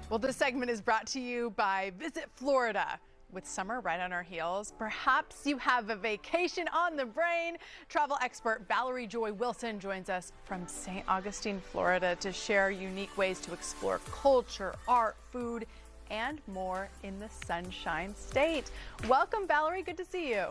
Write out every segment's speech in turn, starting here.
Well, this segment is brought to you by Visit Florida. With summer right on our heels, perhaps you have a vacation on the brain. Travel expert Valerie Joy Wilson joins us from St. Augustine, Florida, to share unique ways to explore culture, art, food, and more in the Sunshine State. Welcome, Valerie. Good to see you.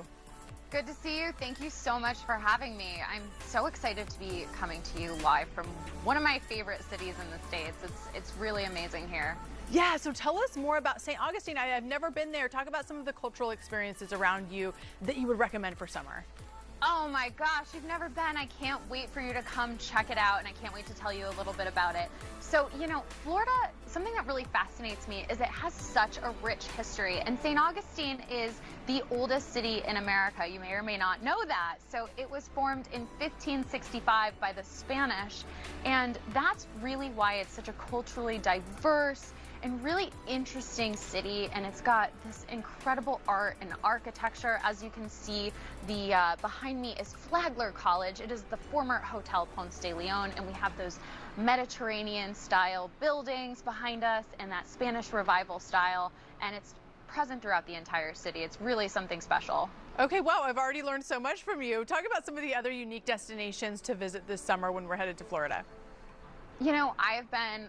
Good to see you. Thank you so much for having me. I'm so excited to be coming to you live from one of my favorite cities in the States. It's really amazing here. Yeah, so tell us more about St. Augustine. I've never been there. Talk about some of the cultural experiences around you that you would recommend for summer. Oh my gosh, you've never been. I can't wait for you to come check it out, and I can't wait to tell you a little bit about it. So, Florida, something that really fascinates me is it has such a rich history, and St. Augustine is the oldest city in America. You may or may not know that. So it was formed in 1565 by the Spanish, and that's really why it's such a culturally diverse and really interesting city, and it's got this incredible art and architecture. As you can see, the behind me is Flagler College. It is the former Hotel Ponce de Leon, and we have those Mediterranean style buildings behind us and that Spanish Revival style, and it's present throughout the entire city. It's really something special. Okay, wow, I've already learned so much from you. Talk about some of the other unique destinations to visit this summer when we're headed to Florida.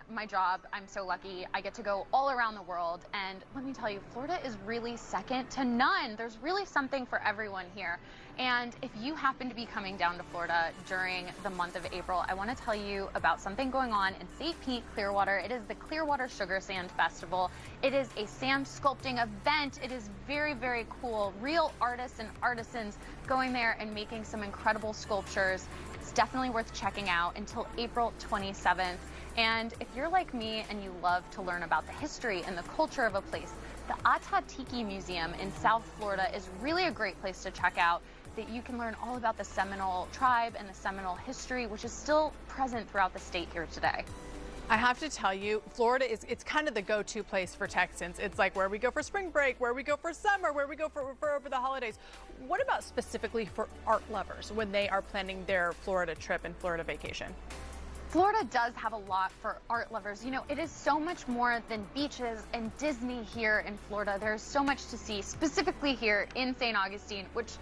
My job, I'm so lucky. I get to go all around the world. And let me tell you, Florida is really second to none. There's really something for everyone here. And if you happen to be coming down to Florida during the month of April, I want to tell you about something going on in St. Pete, Clearwater. It is the Clearwater Sugar Sand Festival. It is a sand sculpting event. It is very, very cool. Real artists and artisans going there and making some incredible sculptures. It's definitely worth checking out until April 27th. And if you're like me and you love to learn about the history and the culture of a place, the Atatiki Museum in South Florida is really a great place to check out. That you can learn all about the Seminole tribe and the Seminole history, which is still present throughout the state here today. I have to tell you, Florida it's kind of the go-to place for Texans. It's like where we go for spring break, where we go for summer, where we go for over the holidays. What about specifically for art lovers when they are planning their Florida trip and Florida vacation? Florida does have a lot for art lovers. It is so much more than beaches and Disney here in Florida. There's so much to see, specifically here in St. Augustine, which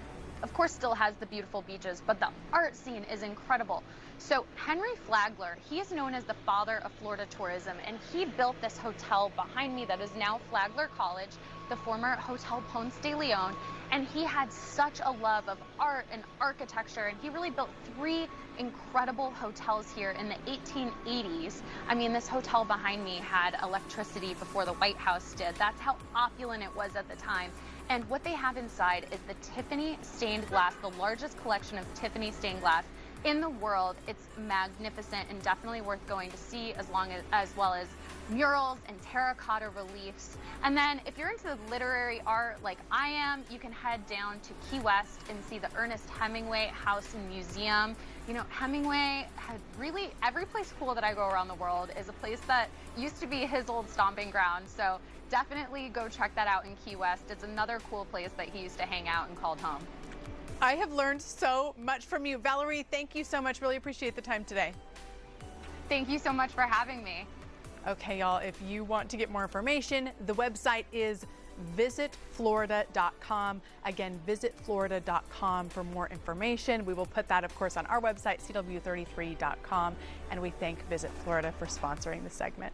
of course still has the beautiful beaches, but the art scene is incredible. So Henry Flagler, he is known as the father of Florida tourism, and he built this hotel behind me that is now Flagler College, the former Hotel Ponce de Leon, and he had such a love of art and architecture, and he really built 3 incredible hotels here in the 1880s. I mean, this hotel behind me had electricity before the White House did. That's how opulent it was at the time. And what they have inside is the Tiffany stained glass, the largest collection of Tiffany stained glass in the world. It's magnificent and definitely worth going to see, as well as murals and terracotta reliefs. And then if you're into the literary art like I am, you can head down to Key West and see the Ernest Hemingway House and Museum. Hemingway had really every place cool that I go around the world is a place that used to be his old stomping ground. So definitely go check that out in Key West. It's another cool place that he used to hang out and called home. I have learned so much from you. Valerie, thank you so much. Really appreciate the time today. Thank you so much for having me. Okay, y'all, if you want to get more information, the website is visitflorida.com. Again, visitflorida.com for more information. We will put that, of course, on our website, cw33.com. And we thank Visit Florida for sponsoring the segment.